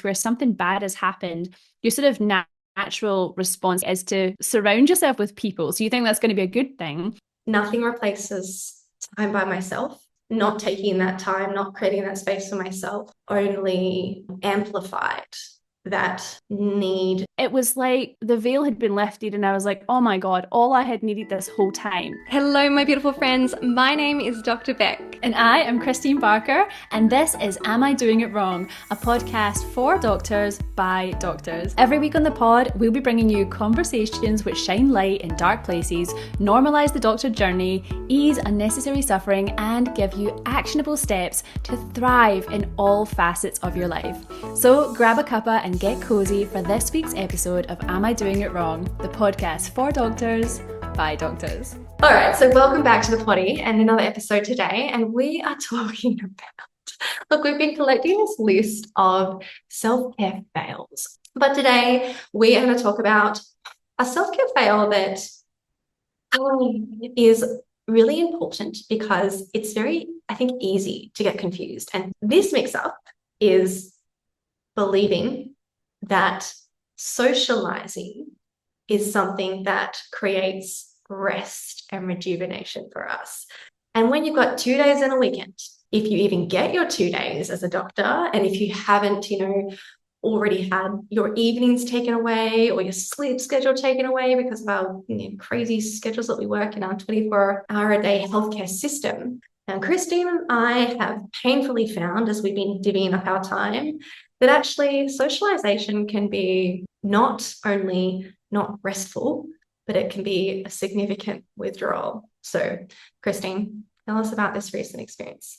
where something bad has happened, your sort of natural response is to surround yourself with people. So you think that's going to be a good thing. Nothing replaces time by myself. Not taking that time, not creating that space for myself, only amplified that need. It was like the veil had been lifted, and I was like, oh my God, all I had needed this whole time. Hello, my beautiful friends. My name is Dr. Beck. And I am Kristeen Barker, and this is Am I Doing It Wrong? A podcast for doctors by doctors. Every week on the pod, we'll be bringing you conversations which shine light in dark places, normalise the doctor journey, ease unnecessary suffering, and give you actionable steps to thrive in all facets of your life. So grab a cuppa and get cozy for this week's episode of Am I Doing It Wrong? The podcast for doctors by doctors. All right, so welcome back to the potty and another episode today. And we are talking about, look, we've been collecting this list of self-care fails. But today we are going to talk about a self-care fail that is really important because it's very, I think, easy to get confused. And this mix-up is believing that socializing is something that creates rest and rejuvenation for us. And when you've got 2 days in a weekend, if you even get your 2 days as a doctor, and if you haven't, already had your evenings taken away or your sleep schedule taken away because of our crazy schedules that we work in our 24-hour-a-day healthcare system. And Kristeen and I have painfully found, as we've been divvying up our time, that actually socialization can be not only not restful, but it can be a significant withdrawal. So, Kristeen, tell us about this recent experience.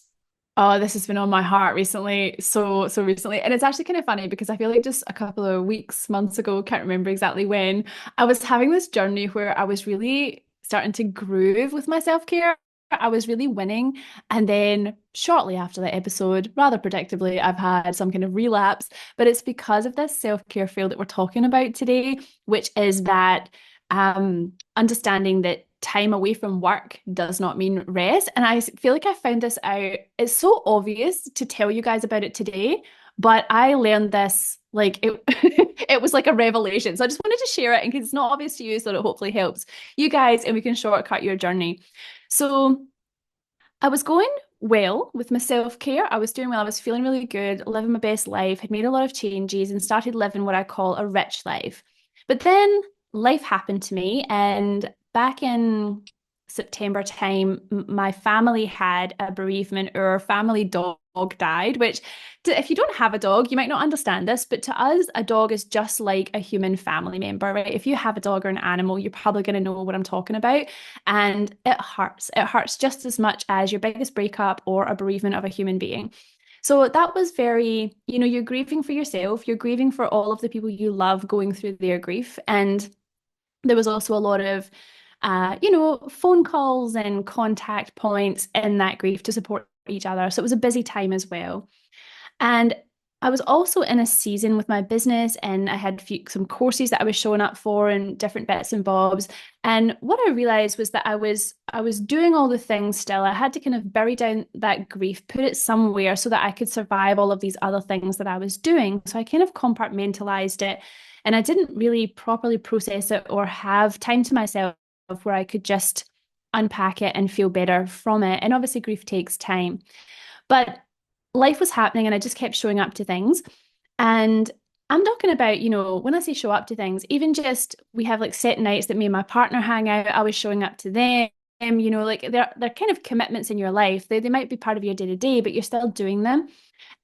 Oh, this has been on my heart recently, so recently. And it's actually kind of funny because I feel like just a couple of weeks, months ago, can't remember exactly when, I was having this journey where I was really starting to groove with my self-care. I was really winning. And then shortly after that episode, rather predictably, I've had some kind of relapse. But it's because of this self-care fail that we're talking about today, which is that understanding that time away from work does not mean rest. And I feel like I found this out. It's so obvious to tell you guys about it today, but I learned this like it it was like a revelation. So I just wanted to share it in case it's not obvious to you, so it hopefully helps you guys and we can shortcut your journey. So I was going well with my self-care. I was doing well. I was feeling really good, living my best life, had made a lot of changes and started living what I call a rich life. But then life happened to me, and back in September time, my family had a bereavement. Our family dog died, which if you don't have a dog, you might not understand this, but to us, a dog is just like a human family member, right? If you have a dog or an animal, you're probably going to know what I'm talking about. And it hurts. It hurts just as much as your biggest breakup or a bereavement of a human being. So that was very, you're grieving for yourself, you're grieving for all of the people you love going through their grief. And there was also a lot of phone calls and contact points in that grief to support each other. So it was a busy time as well. And I was also in a season with my business, and I had some courses that I was showing up for and different bits and bobs. And what I realized was that I was doing all the things still. I had to kind of bury down that grief, put it somewhere so that I could survive all of these other things that I was doing. So I kind of compartmentalized it, and I didn't really properly process it or have time to myself where I could just unpack it and feel better from it. And obviously, grief takes time. But life was happening and I just kept showing up to things. And I'm talking about, when I say show up to things, even just we have like set nights that me and my partner hang out, I was showing up to them. Like they're kind of commitments in your life. They might be part of your day to day, but you're still doing them.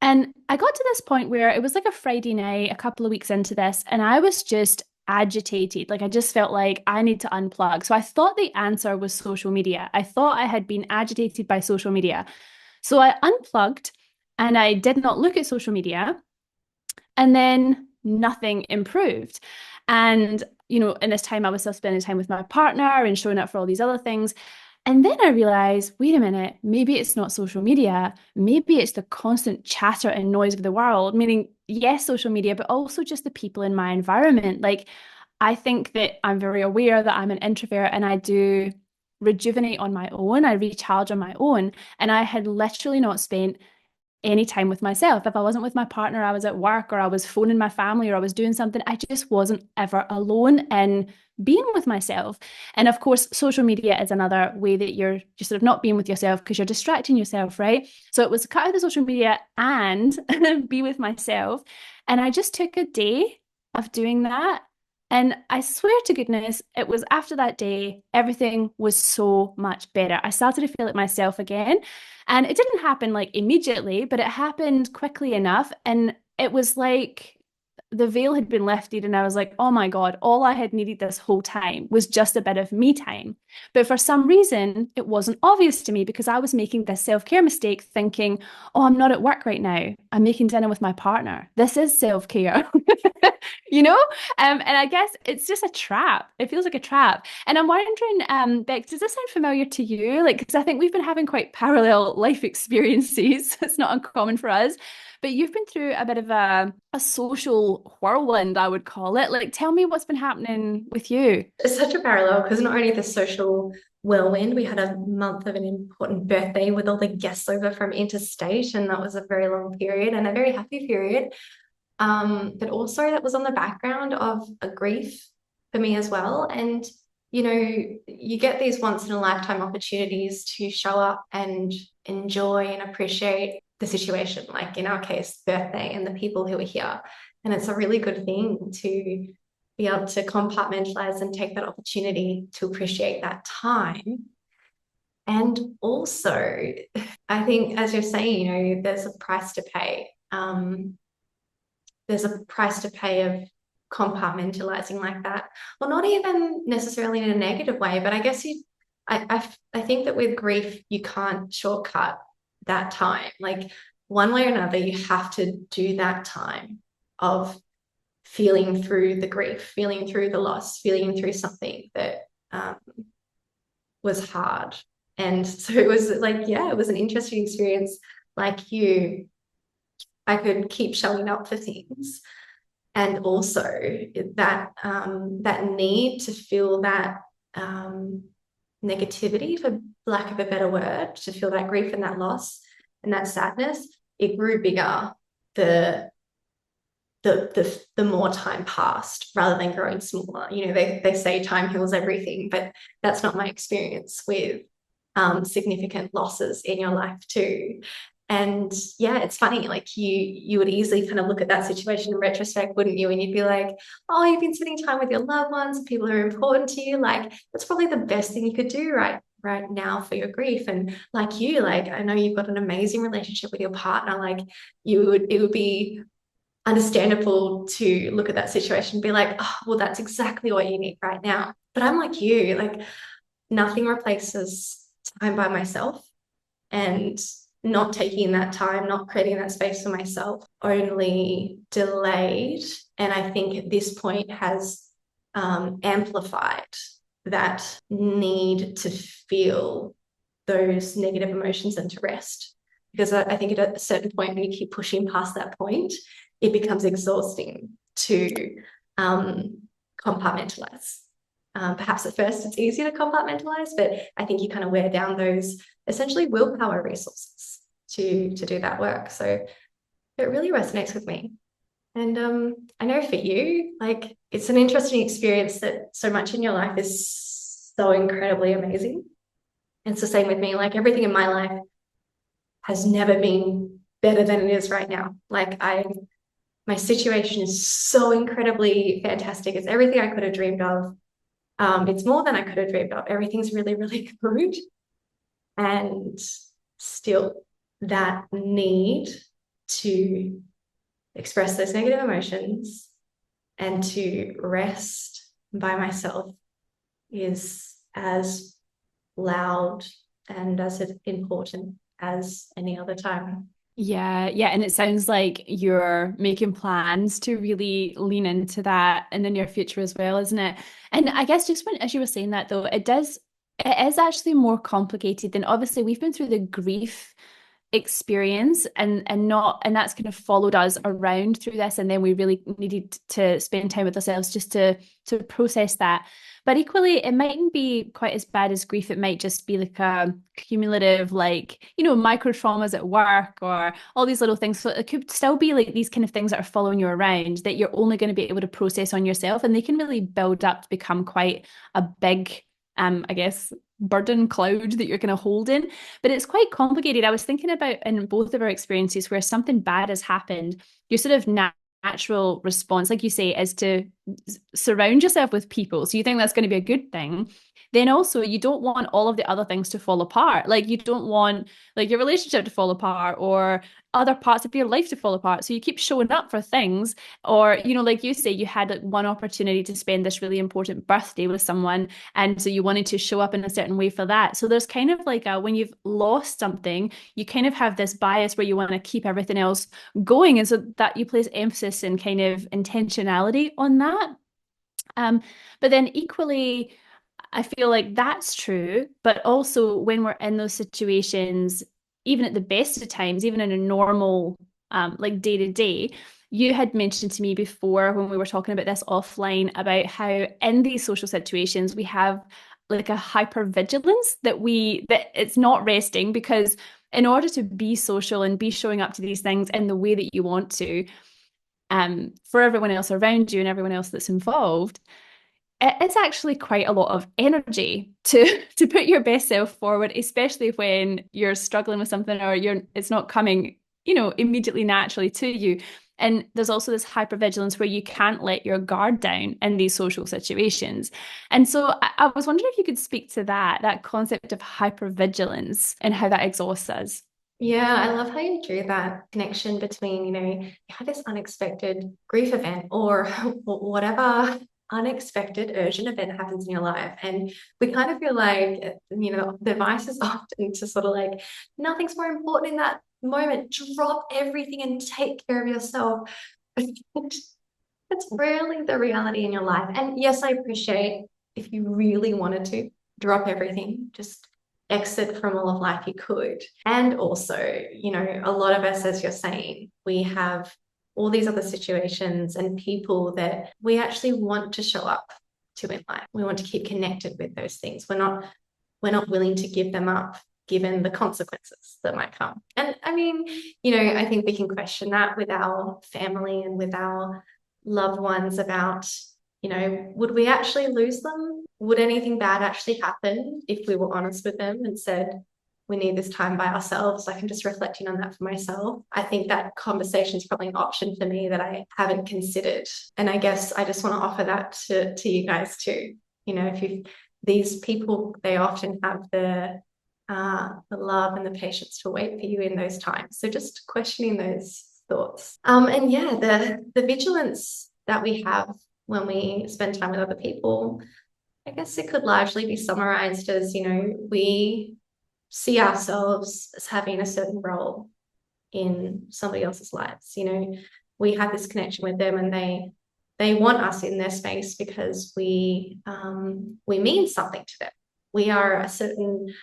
And I got to this point where it was like a Friday night, a couple of weeks into this, and I was just agitated. Like I just felt like I need to unplug. So I thought the answer was social media. I thought I had been agitated by social media. So I unplugged and I did not look at social media. And then nothing improved. And, in this time, I was still spending time with my partner and showing up for all these other things. And then I realized, wait a minute, maybe it's not social media. Maybe it's the constant chatter and noise of the world, meaning, yes, social media, but also just the people in my environment. Like, I think that I'm very aware that I'm an introvert and I do rejuvenate on my own. I recharge on my own. And I had literally not spent any time with myself. If I wasn't with my partner, I was at work or I was phoning my family or I was doing something. I just wasn't ever alone in being with myself. And of course, social media is another way that you're just sort of not being with yourself because you're distracting yourself, right? So it was cut out the social media and be with myself. And I just took a day of doing that. And I swear to goodness, it was after that day, everything was so much better. I started to feel like myself again. And it didn't happen like immediately, but it happened quickly enough. And it was like the veil had been lifted, and I was like, oh my God, all I had needed this whole time was just a bit of me time. But for some reason, it wasn't obvious to me because I was making this self-care mistake thinking, oh, I'm not at work right now. I'm making dinner with my partner. This is self-care. you know? And I guess it's just a trap. It feels like a trap. And I'm wondering, Beck, does this sound familiar to you? Like, because I think we've been having quite parallel life experiences. It's not uncommon for us. But you've been through a bit of a social whirlwind, I would call it. Like, tell me what's been happening with you. It's such a parallel because not only the social whirlwind, we had a month of an important birthday with all the guests over from interstate, and that was a very long period and a very happy period. But also that was on the background of a grief for me as well. And, you know, you get these once in a lifetime opportunities to show up and enjoy and appreciate the situation, like in our case, birthday and the people who are here. And it's a really good thing to be able to compartmentalize and take that opportunity to appreciate that time. And also, I think, as you're saying, you know, there's a price to pay. There's a price to pay of compartmentalizing like that. Well, not even necessarily in a negative way, but I guess I think that with grief, you can't shortcut that time. Like one way or another, you have to do that time of feeling through the grief, feeling through the loss, feeling through something that was hard. And so it was like, yeah, it was an interesting experience. Like you, I could keep showing up for things. And also that that need to feel that negativity, for lack of a better word, to feel that grief and that loss and that sadness, it grew bigger the more time passed rather than growing smaller. You know, they say time heals everything, but that's not my experience with significant losses in your life too. And yeah, it's funny, like you would easily kind of look at that situation in retrospect, wouldn't you? And you'd be like, oh, you've been spending time with your loved ones, people who are important to you. Like that's probably the best thing you could do right now for your grief. And like you, like I know you've got an amazing relationship with your partner. Like it would be understandable to look at that situation and be like, oh, well, that's exactly what you need right now. But I'm like you, like nothing replaces time by myself, and not taking that time, not creating that space for myself, only delayed. And I think at this point has amplified that need to feel those negative emotions and to rest. Because I think at a certain point, when you keep pushing past that point, it becomes exhausting to compartmentalize. Perhaps at first it's easier to compartmentalize, but I think you kind of wear down those essentially willpower resources to do that work. So it really resonates with me. And I know for you, like it's an interesting experience that so much in your life is so incredibly amazing. And it's the same with me. Like everything in my life has never been better than it is right now. Like my situation is so incredibly fantastic. It's everything I could have dreamed of. It's more than I could have dreamed of. Everything's really, really good. And still that need to express those negative emotions and to rest by myself is as loud and as important as any other time. Yeah, yeah. And it sounds like you're making plans to really lean into that in the near future as well, isn't it? And I guess just as you were saying that though, it is actually more complicated than obviously we've been through the grief experience and not, and that's kind of followed us around through this, and then we really needed to spend time with ourselves just to process that. But equally, it mightn't be quite as bad as grief. It might just be like a cumulative, like, micro traumas at work or all these little things. So it could still be like these kind of things that are following you around that you're only going to be able to process on yourself, and they can really build up to become quite a big, I guess, burden cloud that you're going to hold in. But it's quite complicated. I was thinking about in both of our experiences where something bad has happened, your sort of natural response, like you say, is to surround yourself with people. So you think that's going to be a good thing. Then also you don't want all of the other things to fall apart. Like you don't want like your relationship to fall apart or other parts of your life to fall apart. So you keep showing up for things, or, like you say, you had like one opportunity to spend this really important birthday with someone. And so you wanted to show up in a certain way for that. So there's kind of like when you've lost something, you kind of have this bias where you want to keep everything else going. And so that you place emphasis and kind of intentionality on that. But then equally, I feel like that's true, but also when we're in those situations, even at the best of times, even in a normal, like day to day, you had mentioned to me before when we were talking about this offline about how in these social situations we have like a hypervigilance that it's not resting, because in order to be social and be showing up to these things in the way that you want to, for everyone else around you and everyone else that's involved, it's actually quite a lot of energy to put your best self forward, especially when you're struggling with something or it's not coming, immediately naturally to you. And there's also this hypervigilance where you can't let your guard down in these social situations. And so I was wondering if you could speak to that concept of hypervigilance and how that exhausts us. Yeah, I love how you drew that connection between, you had this unexpected grief event or whatever unexpected urgent event happens in your life. And we kind of feel like, the advice is often to sort of like, nothing's more important in that moment. Drop everything and take care of yourself. That's rarely the reality in your life. And yes, I appreciate if you really wanted to drop everything, just exit from all of life, you could. And also, a lot of us, as you're saying, we have all these other situations and people that we actually want to show up to in life. We want to keep connected with those things. We're not willing to give them up given the consequences that might come. And I mean, I think we can question that with our family and with our loved ones about, would we actually lose them? Would anything bad actually happen if we were honest with them and said, we need this time by ourselves? Like, I'm just reflecting on that for myself. I think that conversation is probably an option for me that I haven't considered. And I guess I just want to offer that to you guys too. These people, they often have the love and the patience to wait for you in those times. So just questioning those thoughts. And yeah, the vigilance that we have when we spend time with other people, I guess it could largely be summarized as, we see ourselves as having a certain role in somebody else's lives. We have this connection with them and they want us in their space because we mean something to them. We are a certain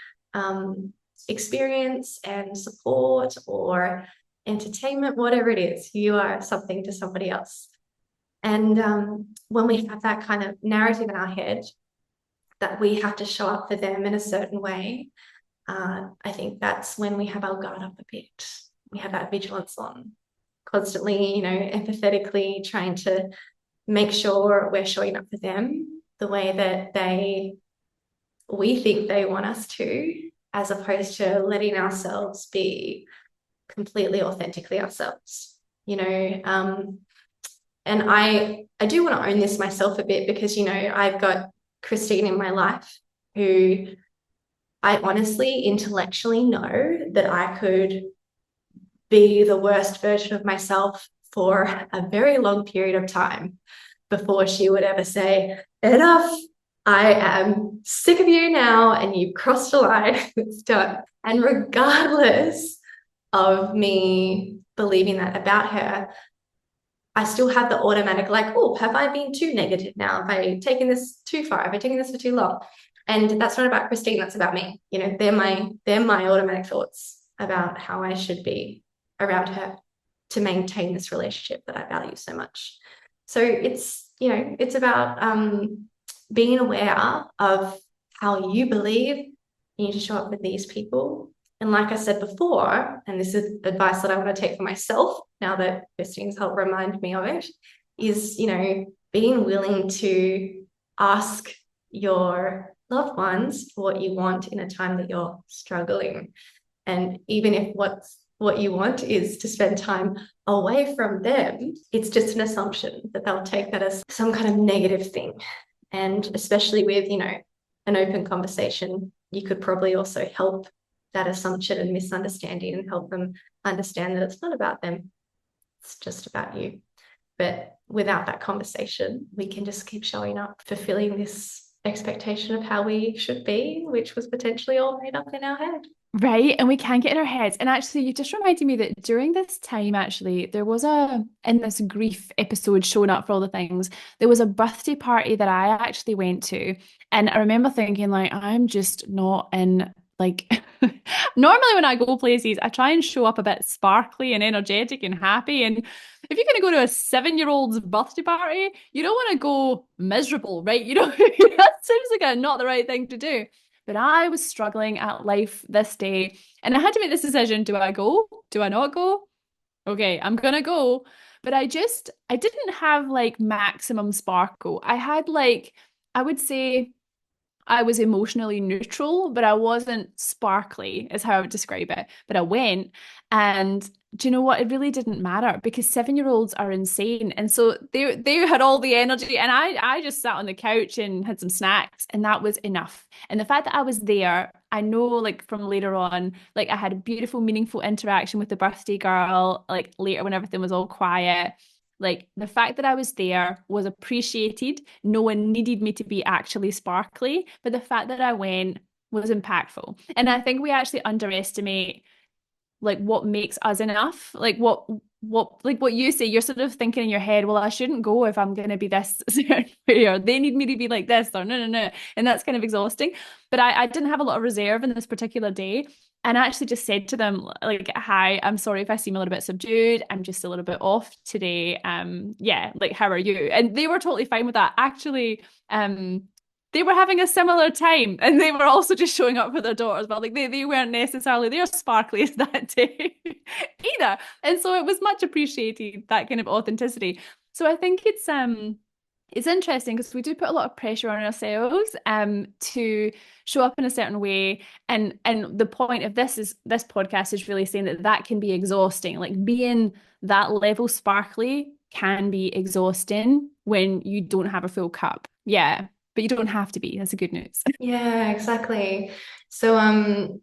experience and support or entertainment, whatever it is, you are something to somebody else. And when we have that kind of narrative in our head that we have to show up for them in a certain way, I think that's when we have our guard up a bit. We have that vigilance on, constantly, empathetically trying to make sure we're showing up for them the way that we think they want us to, as opposed to letting ourselves be completely authentically ourselves, and I do want to own this myself a bit because, I've got Kristeen in my life who I honestly intellectually know that I could be the worst version of myself for a very long period of time before she would ever say, enough, I am sick of you now and you've crossed a line, it's done. And regardless of me believing that about her, I still have the automatic like, oh, have I been too negative now? Have I taken this too far? Have I taken this for too long? And that's not about Kristeen, that's about me. They're my automatic thoughts. about how I should be around her to maintain this relationship that I value so much. So it's, it's about being aware of how you believe you need to show up with these people. And like I said before, and this is advice that I want to take for myself now that Kristeen's helped remind me of it, is, being willing to ask your loved ones for what you want in a time that you're struggling. And even if what you want is to spend time away from them, it's just an assumption that they'll take that as some kind of negative thing. And especially with, an open conversation, you could probably also help that assumption and misunderstanding and help them understand that it's not about them. It's just about you. But without that conversation, we can just keep showing up, fulfilling this expectation of how we should be, which was potentially all made up in our head. Right. And we can get in our heads. And actually, you just reminded me that during this time, actually, there was in this grief episode showing up for all the things, there was a birthday party that I actually went to. And I remember thinking, like, I'm just not in, like, normally when I go places, I try and show up a bit sparkly and energetic and happy. And if you're going to go to a 7-year-old's birthday party, you don't want to go miserable, right? That seems like not the right thing to do. But I was struggling at life this day, and I had to make this decision. Do I go? Do I not go? Okay, I'm gonna go. But I didn't have like maximum sparkle. I had like, I would say I was emotionally neutral, but I wasn't sparkly, is how I would describe it. But I went, and do you know what? It really didn't matter because 7-year-olds are insane. And so they had all the energy, and I just sat on the couch and had some snacks, and that was enough. And the fact that I was there, I know like from later on, like I had a beautiful, meaningful interaction with the birthday girl, like later when everything was all quiet. Like the fact that I was there was appreciated. No one needed me to be actually sparkly, but the fact that I went was impactful. And I think we actually underestimate like what makes us enough. Like what you say, you're sort of thinking in your head, well, I shouldn't go if I'm going to be this certain way, or they need me to be like this, or no. And that's kind of exhausting. But I didn't have a lot of reserve in this particular day. And I actually just said to them, like, hi, I'm sorry if I seem a little bit subdued. I'm just a little bit off today. Yeah, like, how are you? And they were totally fine with that. Actually, they were having a similar time, and they were also just showing up for their daughters, but like they weren't necessarily their sparkliest that day either. And so it was much appreciated, that kind of authenticity. So I think it's interesting because we do put a lot of pressure on ourselves to show up in a certain way. And the point of this podcast is really saying that can be exhausting. Like being that level sparkly can be exhausting when you don't have a full cup. Yeah. But you don't have to be. That's the good news. Yeah, exactly. So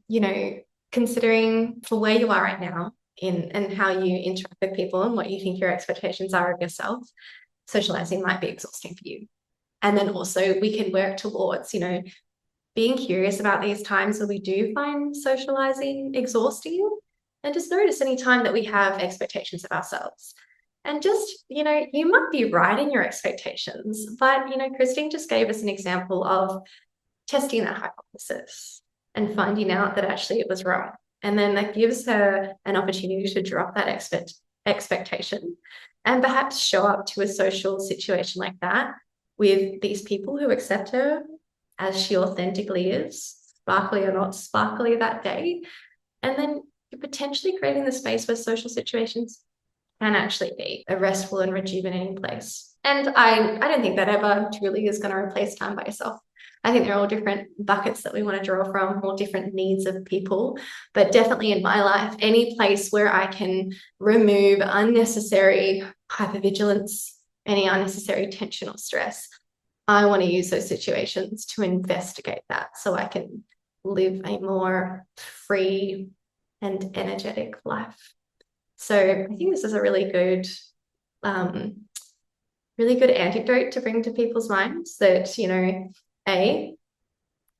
considering for where you are right now and how you interact with people and what you think your expectations are of yourself, socializing might be exhausting for you. And then also we can work towards, being curious about these times where we do find socializing exhausting, and just notice any time that we have expectations of ourselves. And just, you might be right in your expectations, but, Kristeen just gave us an example of testing that hypothesis and finding out that actually it was wrong. And then that gives her an opportunity to drop that expectation and perhaps show up to a social situation like that with these people who accept her as she authentically is, sparkly or not sparkly that day. And then you're potentially creating the space where social situations can actually be a restful and rejuvenating place. And I don't think that ever truly is going to replace time by yourself. I think they're all different buckets that we want to draw from, all different needs of people. But definitely in my life, any place where I can remove unnecessary hypervigilance, any unnecessary tension or stress, I want to use those situations to investigate that so I can live a more free and energetic life. So I think this is a really good antidote to bring to people's minds that,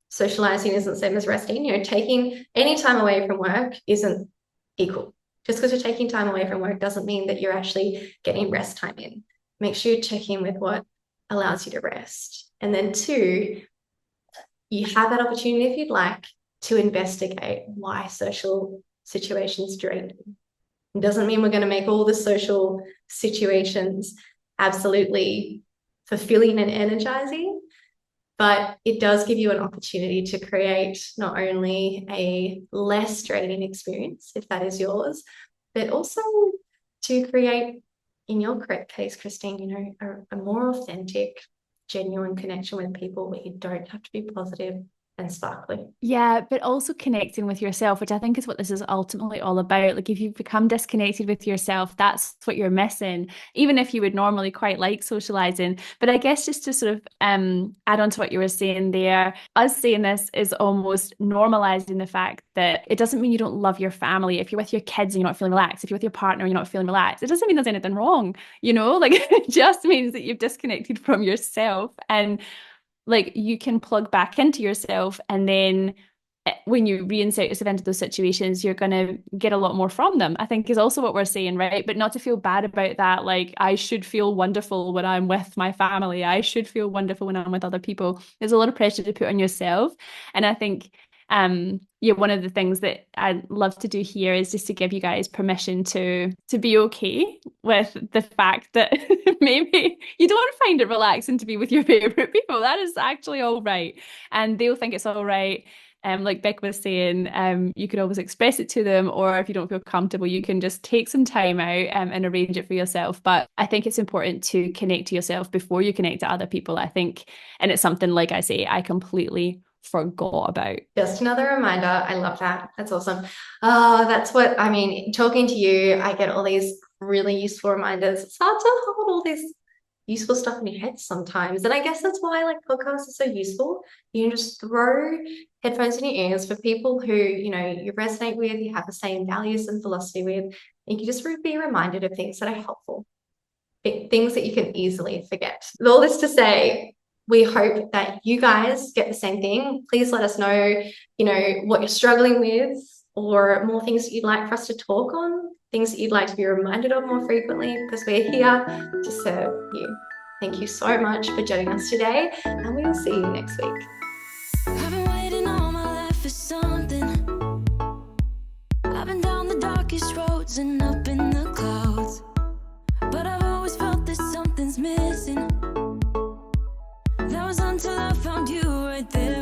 socializing isn't the same as resting. Taking any time away from work isn't equal. Just because you're taking time away from work doesn't mean that you're actually getting rest time in. Make sure you check in with what allows you to rest. And then 2, you have that opportunity, if you'd like, to investigate why social situations draining. It doesn't mean we're going to make all the social situations absolutely fulfilling and energizing, but it does give you an opportunity to create not only a less draining experience, if that is yours, but also to create, in your case, Kristeen, you know, a more authentic, genuine connection with people where you don't have to be positive and sparkly. Yeah, but also connecting with yourself, which I think is what this is ultimately all about. Like if you become disconnected with yourself, that's what you're missing, even if you would normally quite like socializing. But I guess just to sort of add on to what you were saying there, us saying this is almost normalizing the fact that it doesn't mean you don't love your family. If you're with your kids and you're not feeling relaxed, if you're with your partner and you're not feeling relaxed, it doesn't mean there's anything wrong, you know, like it just means that you've disconnected from yourself. And like you can plug back into yourself, and then when you reinsert yourself into those situations, you're going to get a lot more from them, I think is also what we're saying, right? But not to feel bad about that. Like I should feel wonderful when I'm with my family. I should feel wonderful when I'm with other people. There's a lot of pressure to put on yourself. And I think yeah, one of the things that I love to do here is just to give you guys permission to be okay with the fact that maybe you don't find it relaxing to be with your favorite people. That is actually all right, and they'll think it's all right. Like Beck was saying, you could always express it to them, or if you don't feel comfortable, you can just take some time out and arrange it for yourself. But I think it's important to connect to yourself before you connect to other people, I think. And it's something, like I say, I completely forgot about. Just another reminder. I love that. That's awesome. That's what I mean. Talking to you, I get all these really useful reminders. It's hard to hold all this useful stuff in your head sometimes. And I guess that's why like podcasts are so useful. You can just throw headphones in your ears for people who, you know, you resonate with, you have the same values and philosophy with, and you can just be reminded of things that are helpful, things that you can easily forget. All this to say, we hope that you guys get the same thing. Please let us know, you know, what you're struggling with, or more things that you'd like for us to talk on, things that you'd like to be reminded of more frequently, because we're here to serve you. Thank you so much for joining us today, and we will see you next week. I've been waiting all my life for something. I've been down the darkest roads and up in the clouds, but I've always felt that something's missing. That was until I found you right there.